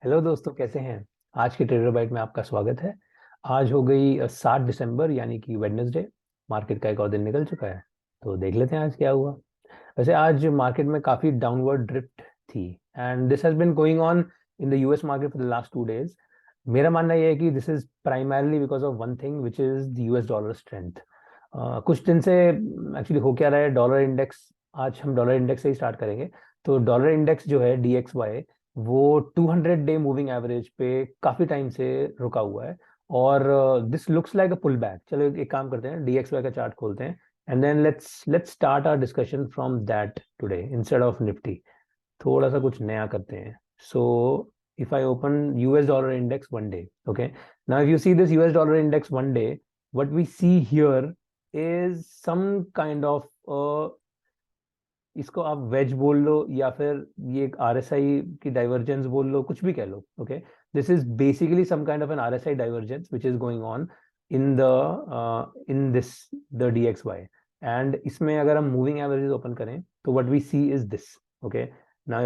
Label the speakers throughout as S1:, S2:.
S1: Hello दोस्तों, कैसे हैं। आज के ट्रेडर बाइट में आपका स्वागत है। आज हो गई 7 दिसंबर यानी कि वेडनेसडे। मार्केट का एक और दिन निकल चुका है, तो देख लेते हैं आज क्या हुआ। वैसे आज मार्केट में काफी डाउनवर्ड ड्रिफ्ट थी and this has been going on in the US market for the last 2 days. मेरा मानना यह है कि this is primarily because of one thing which is the US dollar strength. कुछ दिन से एक्चुअली हो क्या रहा है, डॉलर इंडेक्स। आज हम डॉलर इंडेक्स से ही स्टार्ट करेंगे। तो डॉलर इंडेक्स जो है DXY, वो 200 डे मूविंग एवरेज पे काफी टाइम से रुका हुआ है। और this looks like a pullback. चलो एक काम करते हैं, DXY का चार्ट खोलते हैं and then let's start our discussion from that today instead of Nifty. थोड़ा सा कुछ नया करते हैं। So if I open US dollar index 1 day, okay, now if you see this US dollar index 1 day, what we see here is some kind of, इसको आप veg बोल लो या फिर ये एक RSI की डाइवर्जेंस बोल लो, कुछ भी कह लो। Okay, this is basically some kind of an RSI divergence which is going on in this the DXY। And इसमें अगर हम मूविंग एवरेजेस ओपन करें तो what we see is this. Okay, ना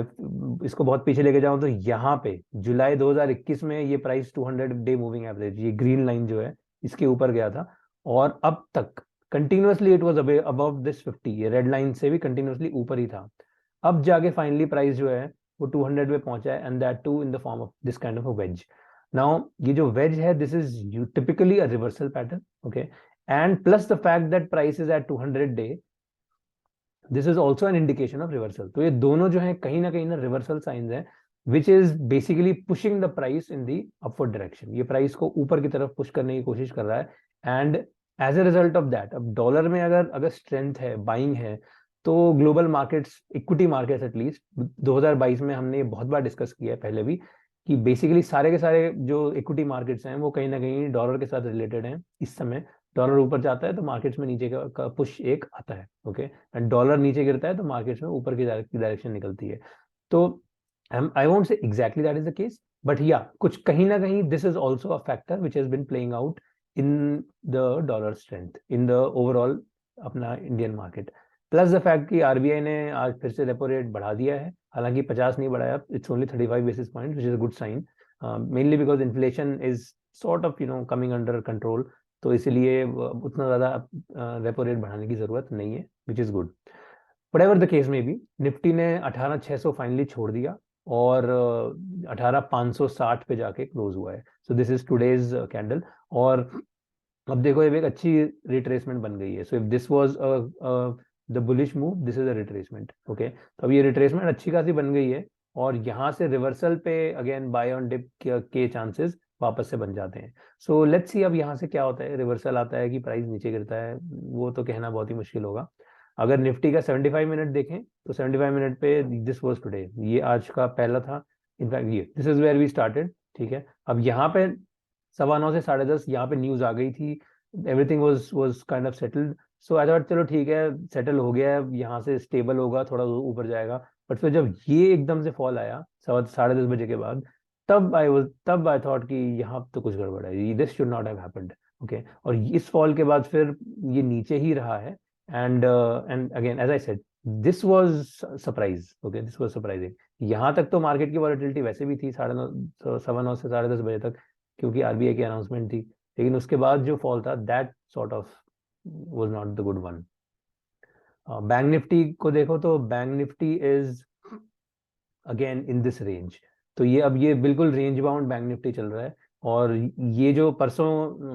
S1: इसको बहुत पीछे लेके जाऊं तो यहाँ पे जुलाई 2021 में ये प्राइस 200 डे मूविंग एवरेज, ये ग्रीन लाइन जो है, इसके ऊपर गया था। और अब तक continuously it was above this 50, ये रेड लाइन से भी कंटिन्यूअसली ऊपर ही था। अब जाके फाइनली प्राइस जो है वो 200 पे पहुंचा है and that too in the form of this kind of a wedge. Now ये जो वेज है, this is typically a reversal pattern. Okay, and plus the fact that price is at 200 day, this is also an indication of reversal. तो ये दोनों जो है कहीं ना रिवर्सल साइंस है which is basically pushing the price in the upward direction. ये price को ऊपर की तरफ पुश करने की कोशिश कर रहा है and as a result of that, अब डॉलर में अगर अगर स्ट्रेंथ है, बाइंग है, तो global markets, equity markets at least 2022 में हमने ये बहुत बार डिस्कस किया है पहले भी, कि बेसिकली सारे के सारे जो इक्विटी मार्केट्स हैं वो कहीं ना कहीं डॉलर के साथ रिलेटेड हैं इस समय। डॉलर ऊपर जाता है तो मार्केट्स में नीचे का पुश एक आता है। ओके, एंड डॉलर नीचे गिरता है तो मार्केट्स में ऊपर की डायरेक्शन निकलती है। तो I won't say exactly that is the case, but या कुछ कहीं ना कहीं this is also a factor which has been playing out in the dollar strength in the overall अपना Indian market. Plus the fact कि RBI ने आज फिर से रेपो रेट बढ़ा दिया है, हालांकि 50 नहीं बढ़ाया, it's only 35 basis point which is a good sign, mainly because inflation is sort of coming under control. तो इसलिए उतना ज्यादा रेपो रेट बढ़ाने की जरूरत नहीं है, which is good. whatever the case में भी, निफ्टी ने 18,600 फाइनली छोड़ दिया और 18,560 पे जाके क्लोज हुआ है। सो दिस इज टुडेज कैंडल। और अब देखो ये एक अच्छी रिट्रेसमेंट बन गई है। So if this was the bullish move, this is a retracement. Okay, तो अब ये रिट्रेसमेंट अच्छी खासी बन गई है और यहाँ से रिवर्सल पे अगेन बाय ऑन डिप के चांसेस वापस से बन जाते हैं। सो लेट्स सी अब यहाँ से क्या होता है, रिवर्सल आता है कि प्राइस नीचे गिरता है, वो तो कहना बहुत ही मुश्किल होगा। अगर निफ्टी का 75 मिनट देखें तो 75 मिनट पे दिस वाज टुडे, ये आज का पहला था। इनफैक्ट ये this is where we started. ठीक है, अब यहाँ पे 9:15 से 10:30 यहाँ पे न्यूज आ गई थी, everything was kind of settled. So I thought चलो ठीक है, सेटल हो गया है, यहाँ से स्टेबल होगा, थोड़ा ऊपर जाएगा। बट फिर जब ये एकदम से फॉल आया 10:30 बजे के बाद, तब आई थॉट कि यहाँ तो कुछ गड़बड़ है, this should not have happened. Okay, और इस फॉल के बाद फिर ये नीचे ही रहा है and again as I said, this was surprise. Okay, this was surprising. यहाँ तक तो मार्केट की वॉलेटिलिटी वैसे भी थी 9:30, 9:15 से 10:30 बजे तक, क्योंकि RBI की अनाउंसमेंट थी। लेकिन उसके बाद जो फॉल था, that sort of was not the good one. Bank Nifty को देखो तो bank Nifty is again in this range. तो ये अब ये बिल्कुल रेंज बाउंड बैंक निफ्टी चल रहा है। और ये जो परसों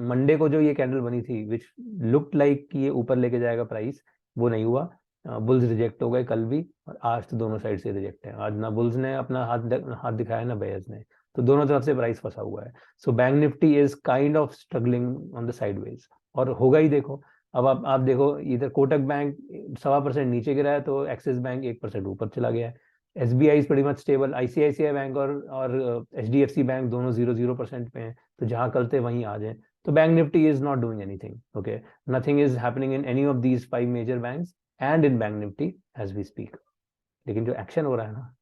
S1: मंडे को जो ये कैंडल बनी थी विच लुक्ड लाइक कि ये ऊपर लेके जाएगा प्राइस, वो नहीं हुआ। बुल्स रिजेक्ट हो गए कल भी, और आज तो दोनों साइड से रिजेक्ट है। आज ना बुल्स ने अपना हाथ दिखाया ना बेयर्स ने, तो दोनों तरफ से प्राइस फंसा हुआ है। So bank Nifty is kind of struggling on the sideways, और होगा ही। देखो अब आप देखो, इधर कोटक बैंक 1.25% नीचे गिरा है तो एक्सिस बैंक 1% ऊपर चला गया है। SBI is pretty much stable, ICICI bank और HDFC बैंक दोनों 0% पे हैं। तो जहां कल थे वहीं आ जाए। तो bank Nifty is not doing anything. Okay, nothing is happening in any of these 5 major banks and in bank Nifty as we speak. लेकिन जो एक्शन हो रहा है ना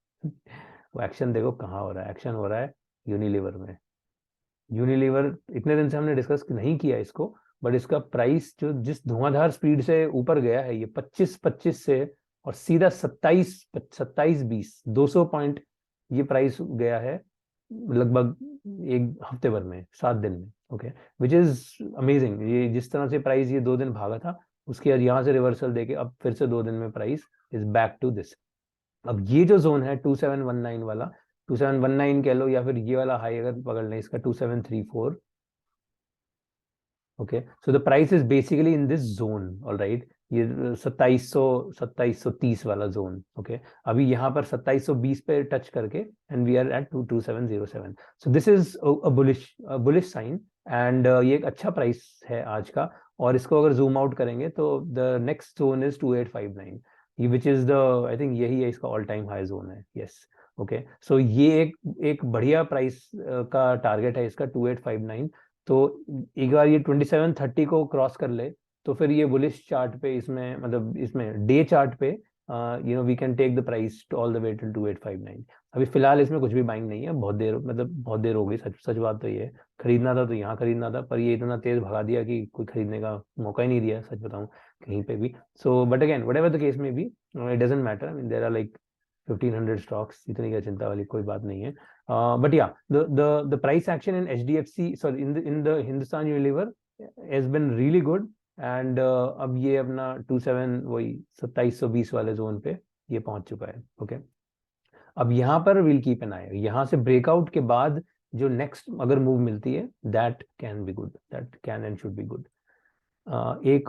S1: वो एक्शन देखो कहाँ हो रहा है। एक्शन हो रहा है यूनिलीवर में। यूनिलीवर, इतने दिन से हमने डिस्कस नहीं किया इसको, बट इसका प्राइस जो जिस धुआंधार स्पीड से ऊपर गया है, ये 25-25 से और सीधा 27-20 200 पॉइंट ये प्राइस गया है लगभग एक हफ्ते भर में, 7 दिन में, ओके, विच इज अमेजिंग। ये जिस तरह से प्राइस ये 2 दिन भागा था, उसके बाद यहाँ से रिवर्सल देके अब फिर से 2 दिन में price is back to this. अब ये जो जोन है 2719 वाला, 2719 कह लो, या फिर ये वाला हाई अगर पकड़ लें इसका 2734, okay, so the price is basically in this zone, all right, ये 2730 वाला जोन, ओके। अभी यहाँ पर 2720 पे टच करके and we are at 22707, so this is a bullish sign, and ये एक अच्छा प्राइस है आज का। और इसको अगर जूम आउट करेंगे तो द नेक्स्ट जोन इज 2859, ये विच इज द, आई थिंक यही है इसका ऑल टाइम हाई जोन है, यस, ओके। सो ये एक बढ़िया प्राइस का टारगेट है इसका 2859। तो एक बार ये 2730 को क्रॉस कर ले तो फिर ये बुलिश चार्ट पे, इसमें मतलब इसमें डे चार्ट पे we can take the price to all the way till 2859। अभी फिलहाल इसमें कुछ भी बाइंग नहीं है, बहुत देर, मतलब बहुत देर हो गई, सच बात तो ये है। खरीदना था तो यहाँ खरीदना था, पर ये इतना तेज भगा दिया कि कोई खरीदने का मौका ही नहीं दिया, सच बताऊं, कहीं पे भी। So but again whatever the case में भी, it doesn't matter, I mean there are like 1500 stocks, इतनी क्या चिंता वाली कोई बात नहीं है। But yeah, the price action in HDFC, sorry, in the Hindustan Unilever has been really good, and अब ये अपना 2720 वाले जोन पे ये पहुंच चुका है, ओके। अब यहाँ पर विल कीप एन आई, यहाँ से ब्रेकआउट के बाद जो नेक्स्ट अगर मूव मिलती है, that can be good, that can and should be good. एक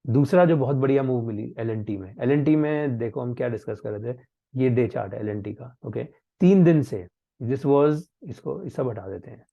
S1: दूसरा जो बहुत बढ़िया मूव मिली LNT में, LNT में देखो हम क्या डिस्कस कर रहे थे, ये डे चार्ट है LNT का, ओके। 3 दिन से दिस वाज, इसको इस सब हटा देते हैं,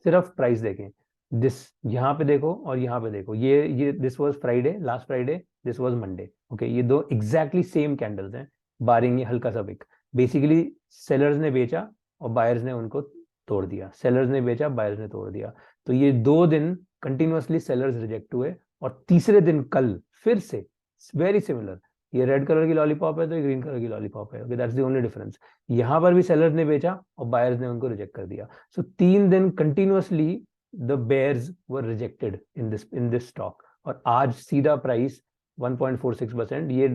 S1: सिर्फ प्राइस देखें, दिस यहाँ पे देखो और यहाँ पे देखो, ये this was Friday, last Friday, this was Monday, okay. ये दो एग्जैक्टली सेम कैंडल्स हैं, बारिंग ये हल्का सा विक। बेसिकली सेलर्स ने बेचा और बायर्स ने उनको तोड़ दिया, सेलर्स ने बेचा, बायर्स ने तोड़ दिया। तो ये 2 दिन कंटिन्यूअसली सेलर्स रिजेक्ट हुए, और तीसरे दिन कल फिर से वेरी सिमिलर, ये रेड कलर की लॉलीपॉप है तो ये ग्रीन कलर की लॉलीपॉप है, okay, that's the only difference. यहाँ पर भी सेलर्स ने बेचा और बायर्स ने उनको रिजेक्ट कर दिया। सो 3 दिन continuously the bears were rejected in this stock, और आज सीधा प्राइस 1.46%, ये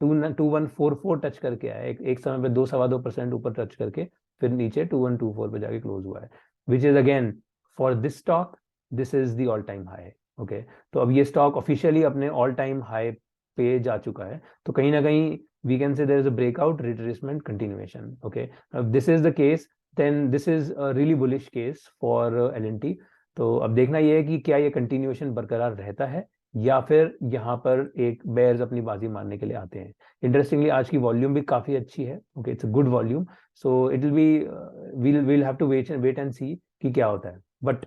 S1: 2144 टच करके आया, एक समय पे 2-2.25% ऊपर टच करके फिर नीचे 2124 पे जाके क्लोज हुआ है, which is again for this stock this is the all time high, okay. तो अब ये स्टॉक ऑफिशियली अपने ऑल टाइम हाई पे जा चुका है, तो कहीं ना कहीं we can say there is a breakout, retracement, continuation, okay. If this is the case, then this is a really bullish case for L&T। तो अब देखना ये है कि क्या ये कंटिन्यूएशन बरकरार रहता है, या फिर यहाँ पर एक बेयर्स अपनी बाजी मारने के लिए आते हैं। इंटरेस्टिंगली आज की वॉल्यूम भी काफी अच्छी है, okay, it's a good volume, so it will be, we'll have to wait and see कि क्या होता है। बट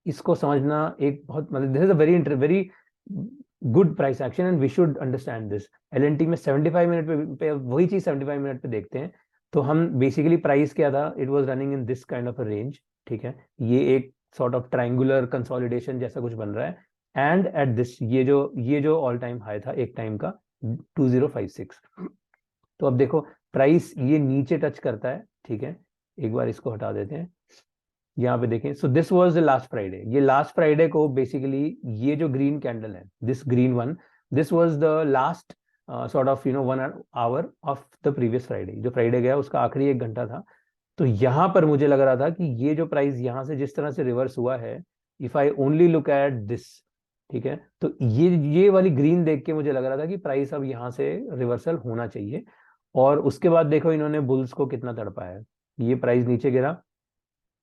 S1: इसको समझना एक बहुत, मतलब this is a very good price action, and we should understand this. LNT में 75 मिनट पे वही चीज 75 मिनट पे देखते हैं, तो हम बेसिकली प्राइस क्या था, it was running in this kind of a range, ठीक है। ये एक सॉर्ट ऑफ ट्रायंगुलर कंसोलिडेशन जैसा कुछ बन रहा है, एंड एट दिस ये जो ऑल टाइम हाई था एक टाइम का 2056। तो अब देखो प्राइस ये नीचे टच करता है, ठीक है, एक बार इसको हटा देते हैं, यहाँ पे देखें। सो this was the last Friday, ये लास्ट फ्राइडे को बेसिकली ये जो ग्रीन कैंडल है, this green one, this was the last sort of 1 hour of the previous Friday, जो फ्राइडे गया उसका आखिरी 1 घंटा था। तो यहाँ पर मुझे लग रहा था कि ये जो प्राइस यहाँ से जिस तरह से रिवर्स हुआ है, if I only look at this, ठीक है, तो ये वाली ग्रीन देख के मुझे लग रहा था कि प्राइस अब यहाँ से रिवर्सल होना चाहिए। और उसके बाद देखो इन्होंने बुल्स को कितना तड़पाया है, ये प्राइस नीचे गिरा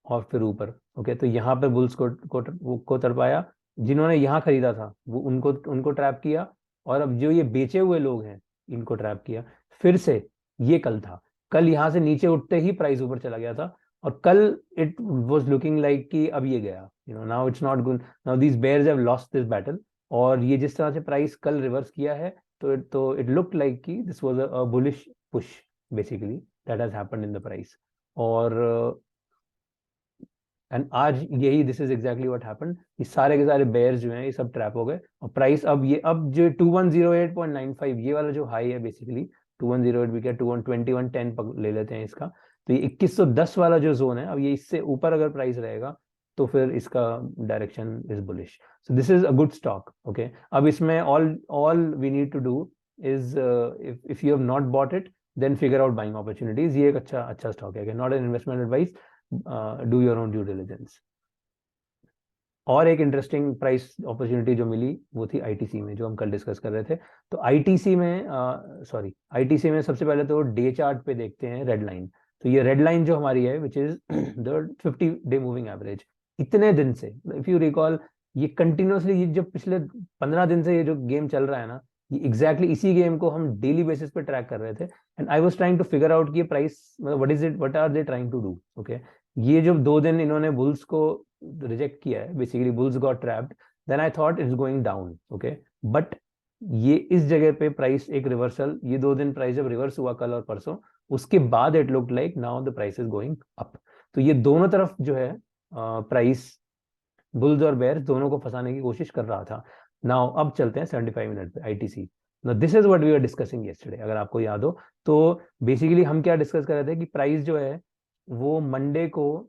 S1: और फिर ऊपर, ओके। तो यहाँ पे बुल्स को तड़पाया, जिन्होंने यहाँ खरीदा था वो उनको ट्रैप किया, और अब जो ये बेचे हुए लोग हैं इनको ट्रैप किया। फिर से ये कल था, कल यहाँ से नीचे उठते ही प्राइस ऊपर चला गया था, और call it was looking like कि अब ये गया, now it's not good, now these bears have lost this battle. और ये जिस तरह से प्राइस कल रिवर्स किया है, तो इट लुक्ड लाइक कि this was a bullish push basically that has happened in the price. और एंड आज यही, this is exactly what happened, ये सारे के सारे बेयर्स जो हैं ये सब ट्रैप हो गए, और प्राइस अब जो 2108.95 ये वाला जो हाई है, बेसिकली 2108 भी क्या 2110 ले लेते हैं इसका, तो ये 2110 वाला जो जोन है, अब ये इससे ऊपर अगर प्राइस रहेगा तो फिर इसका direction is bullish. So this is a good stock, okay. अब इसमें all we need to do is, if you have not bought it, then figure out buying opportunities. ये एक अच्छा स्टॉक है, not an investment advice, do your own due diligence. और एक interesting price opportunity जो मिली वो थी आईटीसी में, जो हम कल डिस्कस कर रहे थे। तो आईटीसी में आईटीसी में सबसे पहले तो डे चार्ट पे देखते हैं रेड लाइन। तो ये रेड लाइन जो हमारी है which is the fifty day moving average. इतने दिन से, इफ यू रिकॉल, ये कंटिन्यूसली, ये जो पिछले 15 दिन से ये जो गेम चल रहा है ना, ये एग्जैक्टली इसी गेम को हम डेली बेसिस पे ट्रैक कर रहे थे। And I was trying to figure out कि प्राइस मतलब what is it, what are they trying to do. Okay, ये जो 2 दिन इन्होंने बुल्स को रिजेक्ट किया है, basically bulls got trapped, then I thought it's going down. Okay, but ये इस जगह पे प्राइस एक रिवर्सल, ये 2 दिन प्राइस जब रिवर्स हुआ कल और परसों, उसके बाद it look like now the price is going up. तो ये दोनों तरफ जो है प्राइस, बुल्स और बेयर्स दोनों को फंसाने की कोशिश कर रहा था। नाउ अब चलते हैं 75 मिनट पे ITC. This is what we are discussing yesterday, अगर आपको याद हो। तो बेसिकली हम क्या डिस्कस कर रहे थे कि प्राइस जो है वो मंडे को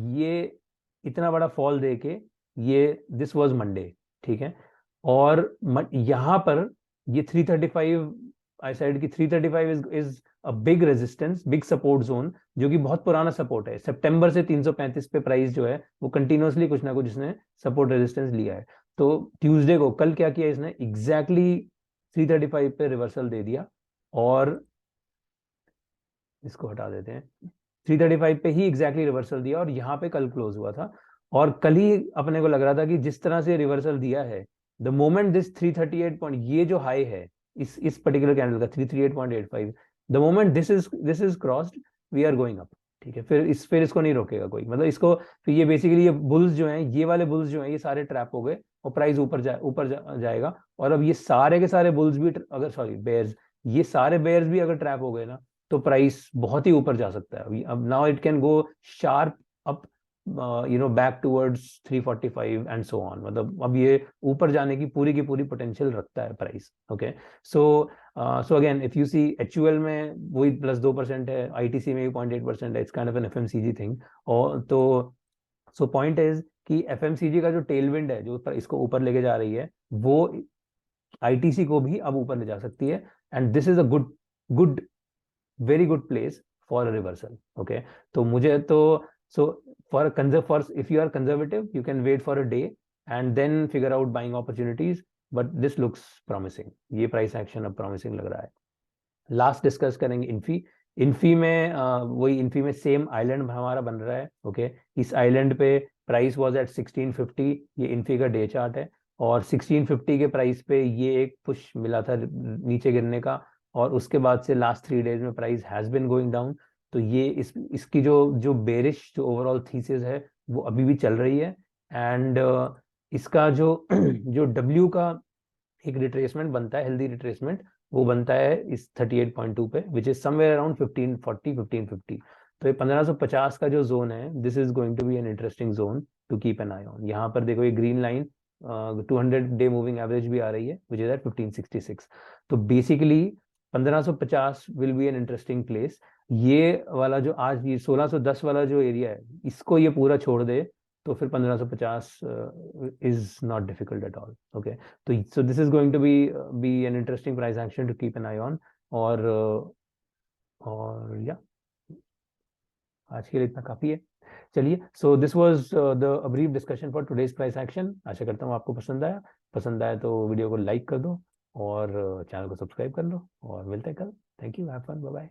S1: ये इतना बड़ा फॉल दे के, ये दिस वाज मंडे, ठीक है। और यहां पर ये 335, आई साइड की 335 is a big resistance, big support zone, जो कि बहुत पुराना सपोर्ट है। सितंबर से 335 पे प्राइस जो है वो कंटिन्यूअसली कुछ ना कुछ इसने सपोर्ट रेजिस्टेंस लिया है। तो ट्यूसडे को, कल क्या किया इसने, एग्जैक्टली 335 पे रिवर्सल दे दिया, और इसको हटा देते हैं, 335 पे ही एग्जैक्टली रिवर्सल दिया, और यहाँ पे कल क्लोज हुआ था। और कल ही अपने को लग रहा था कि जिस तरह से रिवर्सल दिया है, द मोमेंट दिस 338 पॉइंट, ये जो हाई है इस पर्टिकुलर कैंडल का 338.85, the moment this is crossed, we are going up. ठीक है, फिर इसको नहीं रोकेगा कोई, मतलब इसको, फिर ये बेसिकली ये बुल्स जो हैं, ये वाले बुल्स जो हैं, ये सारे ट्रैप हो गए और प्राइस जाएगा। और अब ये सारे के सारे बुल्स भी, अगर सॉरी बेयर्स, ये सारे बेयर्स भी अगर ट्रैप हो गए ना, तो प्राइस बहुत ही ऊपर जा सकता है। अब now it can go sharp up, back towards 345 and so on. मतलब अब ये ऊपर जाने की पूरी पोटेंशियल रखता है price. Okay, so again if you see HUL में वही +2% है, आईटीसी में भी 0.8% है, it's kind of an FMCG thing. और तो सो पॉइंट इज कि एफएमसीजी का जो टेलविंड है, जो इसको ऊपर लेके जा रही है, वो आईटीसी को भी अब ऊपर ले जा सकती है। And this is a good good very good place for a reversal. Okay, तो मुझे तो, so for if you are conservative, you can wait for a day and then figure out buying opportunities, but this looks promising. ये price action अब promising लग रहा है। Last discuss करेंगे इन्फी। इन्फी में वही, इन्फी में सेम आइलैंड हमारा बन रहा है। ओके, इस आइलैंड पे प्राइस वाज एट 1650, ये इन्फी का डे चार्ट है, और 1650 के प्राइस पे ये एक पुश मिला था नीचे गिरने का, और उसके बाद से लास्ट 3 डेज में price has been going down. तो ये इसकी जो जो बेरिश जो ओवरऑल थीसिस है वो अभी भी चल रही है। एंड इसका जो जो डब्ल्यू का एक रिट्रेसमेंट बनता है, हेल्दी रिट्रेसमेंट, वो बनता है इस 38.2 पे, विच इज समवेयर अराउंड 1540 1550। तो ये 1550 का जो जोन है, this is going to be an interesting zone to keep an eye on. यहाँ पर देखो ये ग्रीन लाइन 200-डे मूविंग एवरेज भी आ रही है, विच इज एट 1566। तो basically 1550 will be an interesting place. ये वाला जो आज ये 1610 वाला जो एरिया है, इसको ये पूरा छोड़ दे, तो फिर 1550 is not difficult at all. Okay, तो so this is going to be an interesting price action to keep an eye on. और या आज के लिए इतना काफी है। चलिए, so this was the brief discussion for today's price action. आशा करता हूँ आपको पसंद आया तो वीडियो को लाइक कर दो, और चैनल को सब्सक्राइब कर लो, और मिलते हैं कल। Thank you, have fun, bye bye.